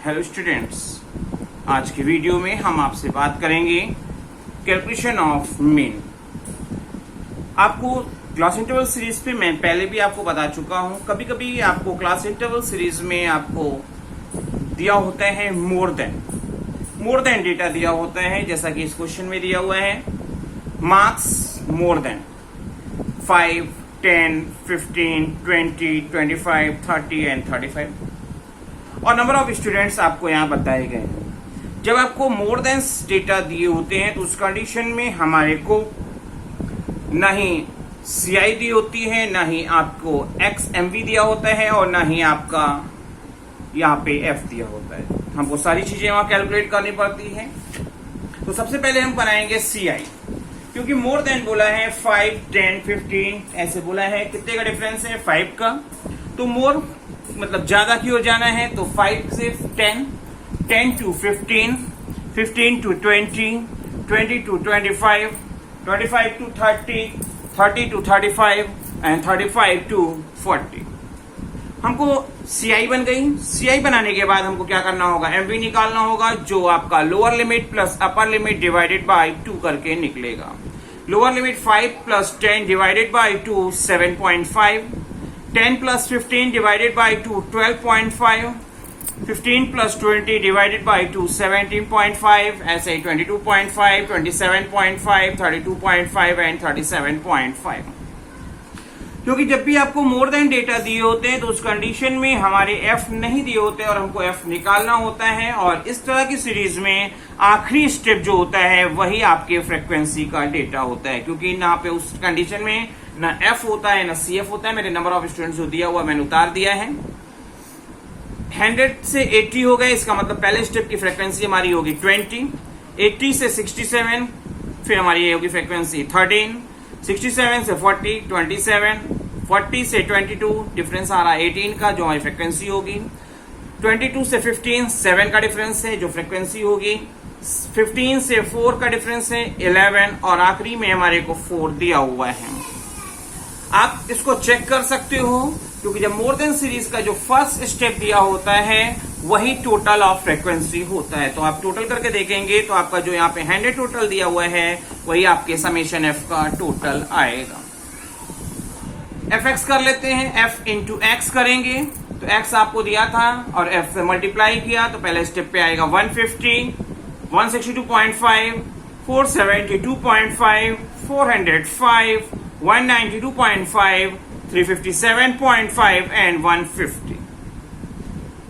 Hello students, आज की video में हम आपसे बात करेंगे कैलकुलेशन ऑफ मीन। आपको क्लास इंटरवल सीरीज पे मैं पहले भी आपको बता चुका हूं। कभी कभी आपको क्लास इंटरवल सीरीज में आपको दिया होता है मोर देन डेटा दिया होता है, जैसा कि इस क्वेश्चन में दिया हुआ है मार्क्स मोर देन 5, 10, 15, 20, 25, 30 एंड 35 और नंबर ऑफ स्टूडेंट्स आपको यहाँ बताए गए हैं। जब आपको मोर देन डेटा दिए होते हैं तो उस कंडीशन में हमारे को ना ही CI दी होती है, ना ही आपको XMV दिया होता है और ना ही आपका यहाँ पे F दिया होता है। हमको सारी चीजें वहां कैलकुलेट करनी पड़ती है। तो सबसे पहले हम बनाएंगे CI, क्योंकि मोर देन बोला है 5, 10, 15 ऐसे बोला है। कितने का डिफरेंस है? 5 का। तो मोर मतलब ज्यादा की ओर जाना है तो 5 से 10, 10 to 15, 15 to 20, 20 to 25, 25 to 30, 30 to 35 and 35 to 40। हमको CI बन गई। CI बनाने के बाद हमको क्या करना होगा? MV निकालना होगा, जो आपका lower limit plus upper limit divided by 2 करके निकलेगा। Lower limit 5 plus 10 divided by 2 7.5, 10 plus 15 divided by 2 12.5, 15 plus 20 divided by 2 17.5, ऐसे ही 22.5, 27.5, 32.5 एंड 37.5। क्योंकि जब भी आपको मोर देन डेटा दिए होते हैं तो उस कंडीशन में हमारे F नहीं दिए होते और हमको F निकालना होता है। और इस तरह की सीरीज में आखिरी स्टेप जो होता है वही आपके फ्रीक्वेंसी का डेटा होता है, क्योंकि ना पे उस कंडीशन में ना F होता है ना CF होता है। मेरे नंबर ऑफ स्टूडेंट्स जो दिया हुआ मैंने उतार दिया है। 100 से 80 हो गए, इसका मतलब पहले स्टेप की फ्रीक्वेंसी हमारी होगी 20, 80 से 67, फिर हमारी ये होगी फ्रीक्वेंसी 13, 67 से 40 27, 40 से 22 डिफरेंस आ रहा है 18 का, जो हमारी फ्रीक्वेंसी होगी। 22 से 15 7 का डिफरेंस है, जो फ्रीक्वेंसी होगी। 15 से 4 का डिफरेंस है 11 और आखिरी में हमारे को 4 दिया हुआ है। आप इसको चेक कर सकते हो, क्योंकि जब मोर देन सीरीज का जो फर्स्ट स्टेप दिया होता है वही टोटल ऑफ फ्रीक्वेंसी होता है। तो आप टोटल करके देखेंगे तो आपका जो यहाँ पे 100 टोटल दिया हुआ है वही आपके समेशन F का टोटल आएगा। FX कर लेते हैं। F इंटू X करेंगे तो X आपको दिया था और F से मल्टीप्लाई किया तो पहले स्टेप पे आएगा 150, 162.5, 472.5, 405, 192.5, 357.5 एंड 150।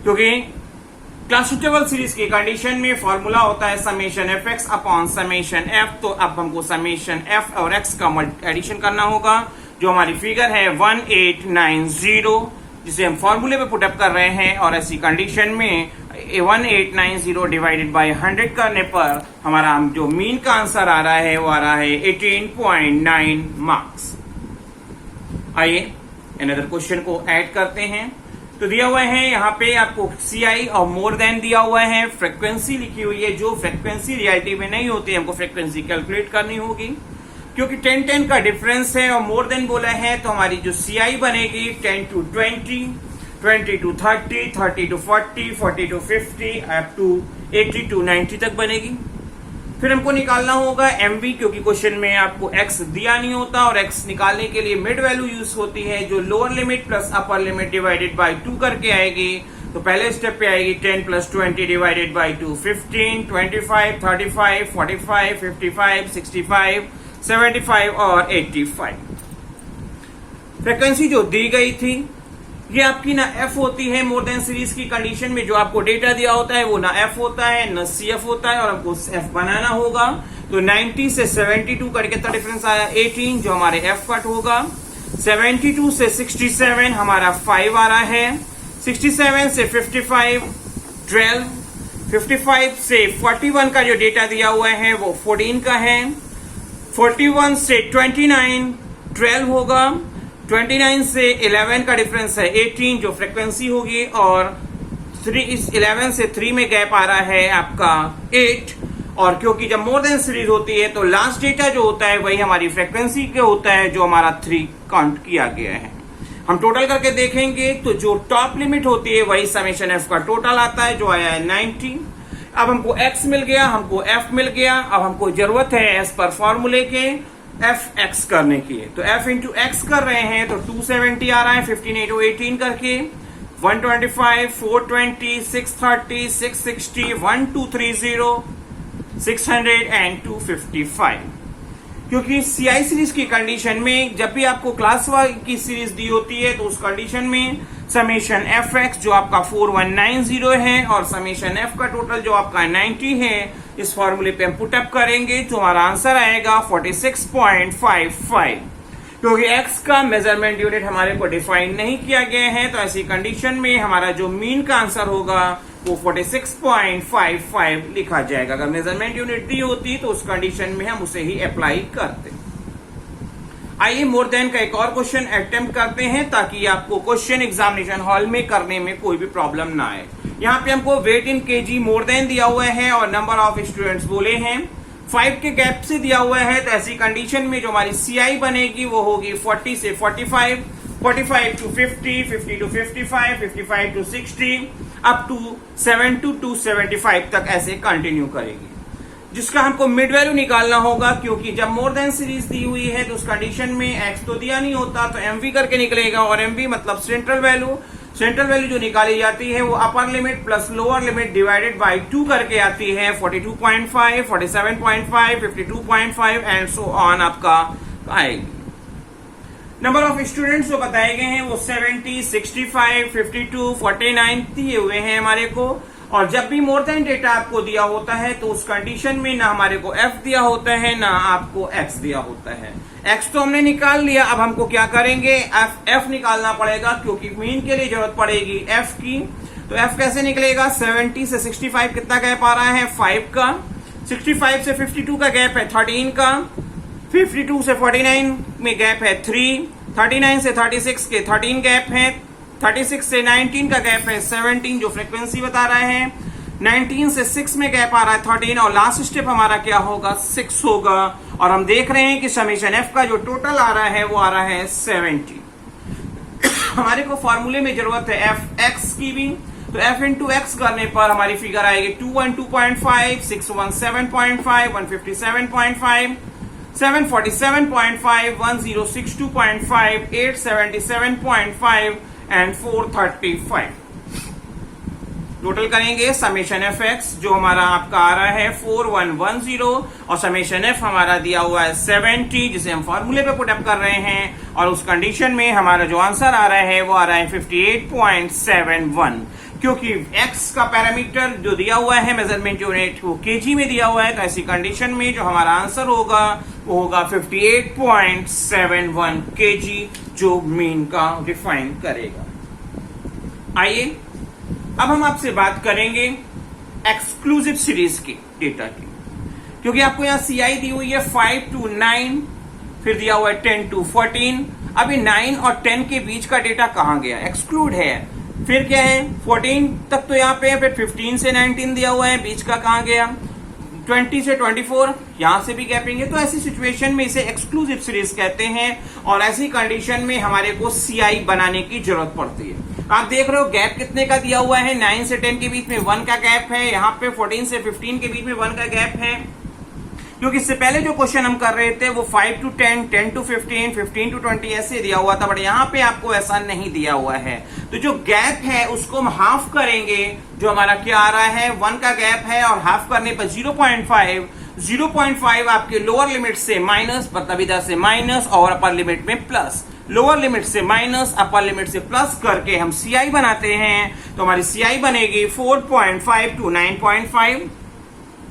क्योंकि क्लास इंटरवल सीरीज की कंडीशन में फॉर्मूला होता है summation FX upon summation F। तो अब हमको समेशन F और X का एडिशन करना होगा, जो हमारी फिगर है 1890, जिसे हम फॉर्मूले पे पुटअप कर रहे हैं। और ऐसी कंडीशन में 1890 डिवाइडेड बाय 100 करने पर हमारा जो मीन का आंसर आ रहा है वो आ रहा है 18.9 मार्क्स। आइए अनदर क्वेश्चन को ऐड करते हैं। तो दिया हुआ है यहाँ पे आपको CI और मोर देन दिया हुआ है, फ्रीक्वेंसी लिखी हुई है। जो फ्रीक्वेंसी रियलिटी में नहीं होती है हमको फ्रीक्वेंसी कैलकुलेट करनी होगी, क्योंकि 10-10 का डिफरेंस है और मोर देन बोला है तो हमारी जो CI बनेगी 10 to 20, 20 to 30, 30 to 40, 40 to 50 up to 80 to 90 तक बनेगी। फिर हमको निकालना होगा MV, क्योंकि क्वेश्चन में आपको X दिया नहीं होता और X निकालने के लिए मिड वैल्यू यूज होती है, जो lower limit plus upper limit divided by 2 करके आएगी। तो पहले स्टेप पे आएगी 10 प्लस 20 डिवाइडेड बाय 2 15, 25, 35, 45, 55, 65, 75 और 85। फ्रीक्वेंसी जो दी गई थी ये आपकी ना F होती है मोर देन सीरीज की कंडीशन में। जो आपको डेटा दिया होता है वो ना F होता है ना CF होता है और हमको F बनाना होगा। तो 90 से 72 का कितना डिफरेंस आया? 18, जो हमारे F कट होगा। 72 से 67 हमारा 5 आ रहा है। 67 से 55 12, 55 से 41 का जो डेटा दिया हुआ है वो 14 का है। 41 से 29 12 होगा। 29 से 11 का डिफरेंस है 18, जो फ्रीक्वेंसी होगी। और 11 से 3 में गैप आ रहा है आपका 8। और क्योंकि जब मोर देन सीरीज होती है तो लास्ट डेटा जो होता है वही हमारी फ्रीक्वेंसी के होता है, जो हमारा 3 काउंट किया गया है। हम टोटल करके देखेंगे तो जो टॉप लिमिट होती है वही समेशन एफ का टोटल आता है, जो आया है 90। अब हमको x मिल गया, हमको f मिल गया। अब हमको जरूरत है एज पर फॉर्मूले के एफ एक्स करने की। तो f इंटू एक्स कर रहे हैं तो 270 आ रहा है, 15 8 18 करके 125 420 630 660 1230 600 एंड 255। क्योंकि सीआई सीरीज की कंडीशन में जब भी आपको क्लास वाई की सीरीज दी होती है तो उस कंडीशन में समेशन एफ एक्स जो आपका 4190 है और समेशन एफ का टोटल जो आपका 90 है, इस फॉर्मूले पे हम पुट अप करेंगे तो हमारा आंसर आएगा 46.55। क्योंकि एक्स का मेजरमेंट यूनिट हमारे को डिफाइन नहीं किया गया है तो ऐसी कंडीशन में हमारा जो मीन का आंसर होगा वो 46.55 लिखा जाएगा। अगर मेजरमेंट यूनिट दी होती तो उस कंडीशन में हम उसे ही अप्लाई करते। आइए मोर देन का एक और क्वेश्चन अटेम्प्ट करते हैं ताकि आपको क्वेश्चन एग्जामिनेशन हॉल में करने में कोई भी प्रॉब्लम ना आए। यहाँ पे हमको वेट इन केजी मोर देन दिया हुआ है और नंबर ऑफ स्टूडेंट्स बोले हैं 5 के गैप से दिया हुआ है। तो ऐसी कंडीशन में जो हमारी सीआई बनेगी वो होगी 40 से 45, 45 to 50, 50 to 55, 55 to 60 up to 7 to 75 तक ऐसे कंटिन्यू करेगी, जिसका हमको मिड वैल्यू निकालना होगा। क्योंकि जब मोर देन सीरीज दी हुई है तो उस कंडीशन में एक्स तो दिया नहीं होता तो एमवी करके निकलेगा, और एमवी मतलब सेंट्रल वैल्यू। सेंट्रल वैल्यू जो निकाली जाती है वो upper limit plus lower limit divided by 2 करके आती है 42.5, 47.5, 52.5 एंड सो ऑन आपका आएगी। नंबर ऑफ स्टूडेंट्स जो बताए गए हैं वो 70, 65, 52, 49 दिए हुए हैं हमारे को। और जब भी मोर देन डेटा आपको दिया होता है तो उस कंडीशन में ना हमारे को एफ दिया होता है ना आपको एक्स दिया होता है। एक्स तो हमने निकाल लिया, अब हमको क्या करेंगे एफ निकालना पड़ेगा क्योंकि मीन के लिए जरूरत पड़ेगी एफ की। तो एफ कैसे निकलेगा? 70 से 65 कितना गैप आ रहा है? 5 का। 65 से 52 का गैप है 13 का। 52 से 49 में गैप है 3। 39 से 36 के 13 गैप है। 36 से 19 का गैप है 17 जो फ्रीक्वेंसी बता रहा है। 19 से 6 में गैप आ रहा है 13 और लास्ट स्टेप हमारा क्या होगा? 6 होगा। और हम देख रहे हैं कि समेशन एफ का जो टोटल आ रहा है वो आ रहा है 70। हमारे को फॉर्मूले में जरूरत है एफ एक्स की भी, तो एफ इंटू एक्स करने पर हमारी फिगर आएगी 212.5, 617.5, 157.5, 747.5, 1062.5, 877.5 एंड 435। टोटल करेंगे समेशन एफ एक्स जो हमारा आपका आ रहा है 4110 और समेशन एफ हमारा दिया हुआ है 70 जिसे हम फॉर्मूले पे पुट अप कर रहे हैं। और उस कंडीशन में हमारा जो आंसर आ रहा है वो आ रहा है 58.71। क्योंकि x का पैरामीटर जो दिया हुआ है मेजरमेंट यूनिट वो केजी में दिया हुआ है, तो ऐसी कंडीशन में जो हमारा आंसर होगा वो होगा 58.71 केजी जो मीन का डिफाइन करेगा। आइए अब हम आपसे बात करेंगे एक्सक्लूसिव सीरीज की डेटा की। क्योंकि आपको यहाँ सीआई दी हुई है 5 to 9, फिर दिया हुआ है 10 to 14। अभी 9 और 10 के बीच का डेटा कहाँ गया? एक्सक्लूड है। फिर क्या है? 14 तक तो यहाँ पे है, फिर 15 से 19 दिया हुआ है, बीच का कहाँ गया? 20 से 24 यहां से भी गैपिंग है। तो ऐसी सिचुएशन में इसे एक्सक्लूसिव सीरीज कहते हैं और ऐसी कंडीशन में हमारे को सीआई बनाने की जरूरत पड़ती है। आप देख रहे हो गैप कितने का दिया हुआ है? 9 से 10 के बीच में 1 का गैप है। यहाँ पे 14 से 15 के बीच में 1 का गैप है। क्योंकि इससे पहले जो क्वेश्चन हम कर रहे थे वो 5 to 10, 10 to 15, 15 to 20 ऐसे दिया हुआ था, बट यहाँ पे आपको ऐसा नहीं दिया हुआ है। तो जो गैप है उसको हम हाफ करेंगे। जो हमारा क्या आ रहा है? 1 का गैप है और हाफ करने पर 0.5। 0.5 आपके लोअर लिमिट से माइनस, मतलब इधर से माइनस और अपर लिमिट में प्लस। लोअर लिमिट से माइनस, अपर लिमिट से प्लस करके हम सीआई बनाते हैं। तो हमारी सीआई बनेगी 4.5 to 9.5।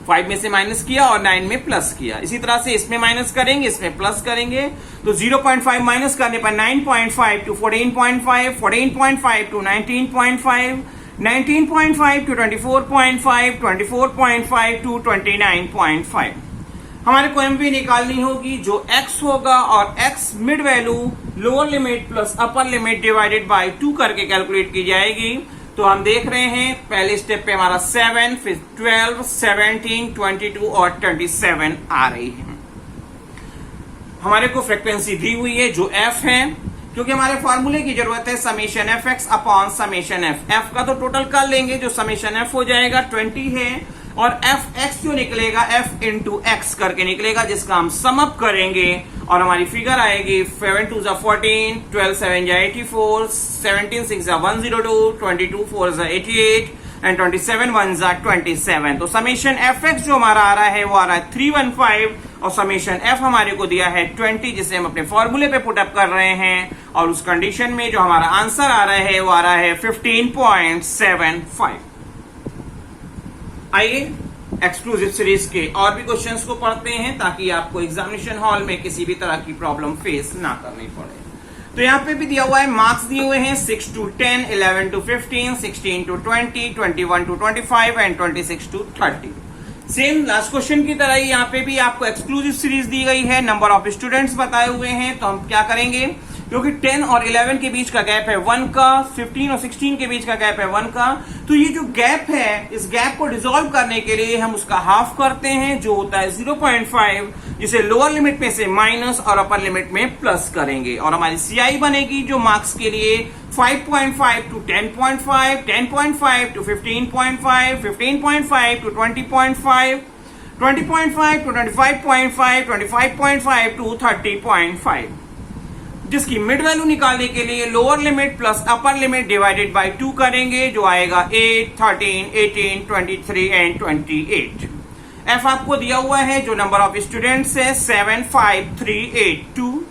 5 में से माइनस किया और 9 में प्लस किया। इसी तरह से इसमें माइनस करेंगे, इसमें प्लस करेंगे। तो 0.5 माइनस करने पर 9.5 to 14.5, 14.5 to 19.5, 19.5 to 24.5, 24.5 to 29.5। हमारे को एमवी निकालनी होगी जो x होगा और x mid value lower limit plus upper limit divided by 2 करके कैलकुलेट की जाएगी। तो हम देख रहे हैं पहले स्टेप पे हमारा 7, फिर 12, 17, 22 और 27 आ रही है। हमारे को फ्रीक्वेंसी दी हुई है जो f है। क्योंकि हमारे फॉर्मूले की जरूरत है summation F x upon summation F. F का तो टोटल कर लेंगे, जो समेशन एफ हो जाएगा 20 है, और एफ एक्स जो निकलेगा एफ इंटू एक्स करके निकलेगा, जिसका हम सम अप करेंगे और हमारी फिगर आएगी 7 2 14, 12 7 84, 17 6 102, 22 4 88 एंड 27 1 27। तो समेशन एफ एक्स जो हमारा आ रहा है वो आ रहा है 315, और समेशन एफ हमारे को दिया है 20, जिसे हम अपने फॉर्मूले पे पुट अप कर रहे हैं, और उस कंडीशन में जो हमारा आंसर आ रहा है वो आ रहा है 15.75। आइए एक्सक्लूसिव सीरीज के और भी क्वेश्चंस को पढ़ते हैं, ताकि आपको एग्जामिनेशन हॉल में किसी भी तरह की प्रॉब्लम फेस ना करनी पड़े। तो यहाँ पे भी दिया हुआ है, मार्क्स दिए हुए हैं 6 to 10, 11 to 15, 16 to 20, 21 to 25 and 26 to 30। Same last question की तरह ही यहाँ पे भी आपको एक्सक्लूसिव सीरीज दी गई है, नंबर ऑफ स्टूडेंट्स बताए हुए हैं। तो हम क्या करेंगे, क्योंकि 10 और 11 के बीच का गैप है 1 का, 15 और 16 के बीच का गैप है 1 का, तो ये जो गैप है, इस गैप को डिसॉल्व करने के लिए हम उसका हाफ करते हैं, जो होता है 0.5, जिसे लोअर लिमिट में से माइनस और अपर लिमिट में प्लस करेंगे, और हमारी सीआई बनेगी जो मार्क्स के लिए 5.5 to 10.5, 10.5 to 15.5, 15.5 to 20.5, 20.5 to 25.5, 25.5 to 30.5, जिसकी मिड वैल्यू निकालने के लिए lower limit plus upper limit divided by 2 करेंगे, जो आएगा 8, 13, 18, 23 एंड 28। एफ आपको दिया हुआ है, जो नंबर ऑफ स्टूडेंट्स है 7, 5, 3, 8, 2।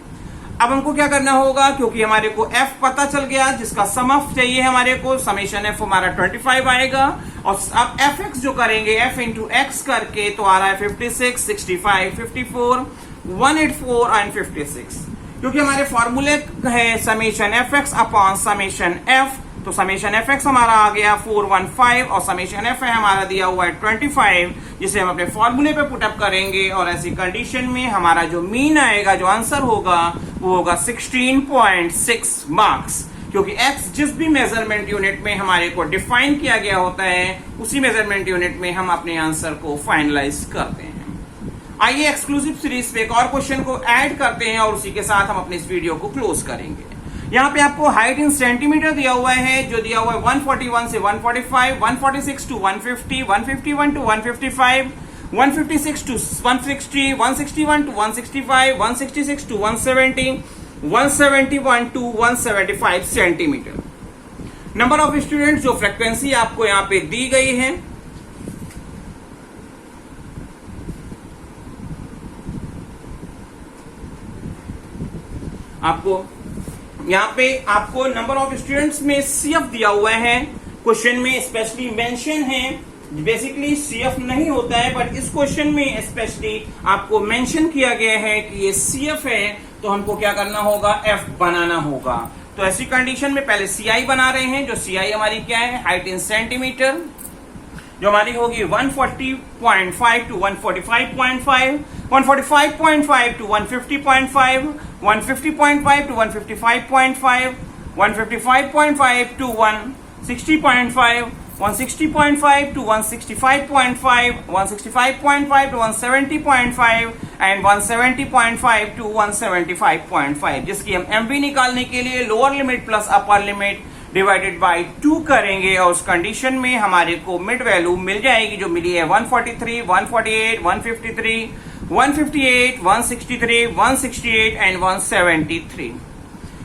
अब हमको क्या करना होगा, क्योंकि हमारे को एफ पता चल गया, जिसका सम ऑफ चाहिए हमारे को, समेशन एफ हमारा 25 आएगा, और अब एफ एक्स जो करेंगे एफ इंटू एक्स करके, तो आ रहा है 56, 65, 54, 184 एंड 56। क्योंकि हमारे फॉर्मूले है summation F x upon summation F, तो समेशन एफ एक्स हमारा आ गया 415, और समेशन एफ है हमारा दिया हुआ है 25, जिसे हम अपने फॉर्मूले पे पुटअप करेंगे, और ऐसी कंडीशन में हमारा जो मीन आएगा, जो आंसर होगा वो होगा 16.6 मार्क्स, क्योंकि एक्स जिस भी मेजरमेंट यूनिट में हमारे को डिफाइन किया गया होता है, उसी मेजरमेंट यूनिट में हम अपने आंसर को फाइनलाइज करते हैं। आइए एक्सक्लूसिव सीरीज पे एक और क्वेश्चन को ऐड करते हैं, और उसी के साथ हम अपने इस वीडियो को क्लोज करेंगे। यहाँ पे आपको हाइट इन सेंटीमीटर दिया हुआ है, जो दिया हुआ है 141 से 145, 146 to 150, 151 to 155, 156 to 160, 161 to 165, 166 to 170, 171 to 175 centimetre. Number of students, जो फ्रीक्वेंसी आपको यहाँ पे दी गई है, आपको यहाँ पे आपको नंबर ऑफ स्टूडेंट्स में सीएफ दिया हुआ है, क्वेश्चन में स्पेशली मेंशन है। बेसिकली सीएफ नहीं होता है, बट इस क्वेश्चन में स्पेशली आपको मेंशन किया गया है कि ये सीएफ है, तो हमको क्या करना होगा, एफ बनाना होगा। तो ऐसी कंडीशन में पहले सीआई बना रहे हैं, जो सीआई हमारी क्या है, हाइट इन सेंटीमीटर, जो हमारी होगी 140.5 to 145.5, 145.5 to 150.5, 150.5 to 155.5, 155.5 to 160.5, 160.5 to 165.5, 165.5 to 170.5 and 170.5 to 175.5, जिसकी हम एमवी निकालने के लिए lower limit plus upper limit divided by 2 करेंगे, और उस कंडीशन में हमारे को मिड वैल्यू मिल जाएगी, जो मिली है 143, 148, 153, 158, 163, 168 एंड 173।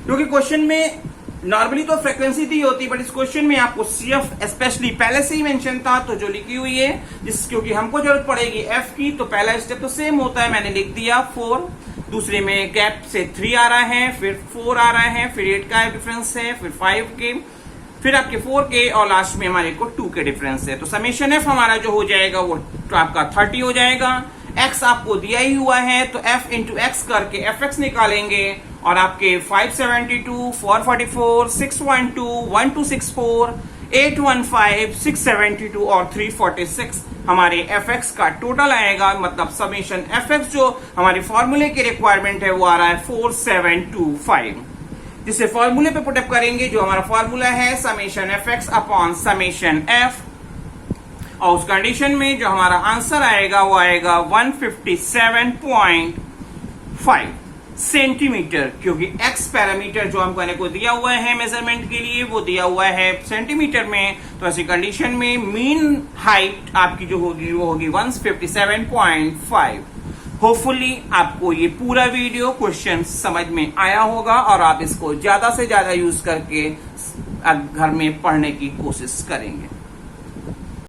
क्योंकि क्वेश्चन में नॉर्मली तो फ्रीक्वेंसी दी होती, बट इस क्वेश्चन में आपको सीएफ स्पेशली पहले से ही मेंशन था, तो जो लिखी हुई है, क्योंकि हमको जरूरत पड़ेगी एफ की, तो पहला स्टेप तो सेम होता है, मैंने लिख दिया 4, दूसरे में गैप से 3 आ रहा है, फिर 4 आ रहा है, फिर 8 का डिफरेंस है, फिर 5 के, फिर आपके 4 के, और लास्ट में हमारे को 2 के डिफरेंस है। तो समेशन एफ हमारा जो हो जाएगा वो तो आपका 30 हो जाएगा। एक्स आपको दिया ही हुआ है, तो एफ इंटू एक्स करके एफ एक्स निकालेंगे, और आपके 572, 444, 612, 1264, 815, 672 और 346 हमारे एफ एक्स का टोटल आएगा। मतलब समेशन एफ एक्स जो हमारे फॉर्मूले की रिक्वायरमेंट है वो आ रहा है 4725, जिसे फॉर्मूले पे पुटअप करेंगे, जो हमारा फॉर्मूला है summation F x upon summation F, और उस कंडीशन में जो हमारा आंसर आएगा वो आएगा 157.5। सेंटीमीटर, क्योंकि एक्स पैरामीटर जो हमको को दिया हुआ है मेजरमेंट के लिए वो दिया हुआ है सेंटीमीटर में। तो ऐसी कंडीशन में मीन हाइट आपकी जो होगी वो होगी 157.5। होपफुली आपको ये पूरा वीडियो क्वेश्चन समझ में आया होगा और आप इसको ज्यादा से ज्यादा यूज करके घर में पढ़ने की कोशिश करेंगे।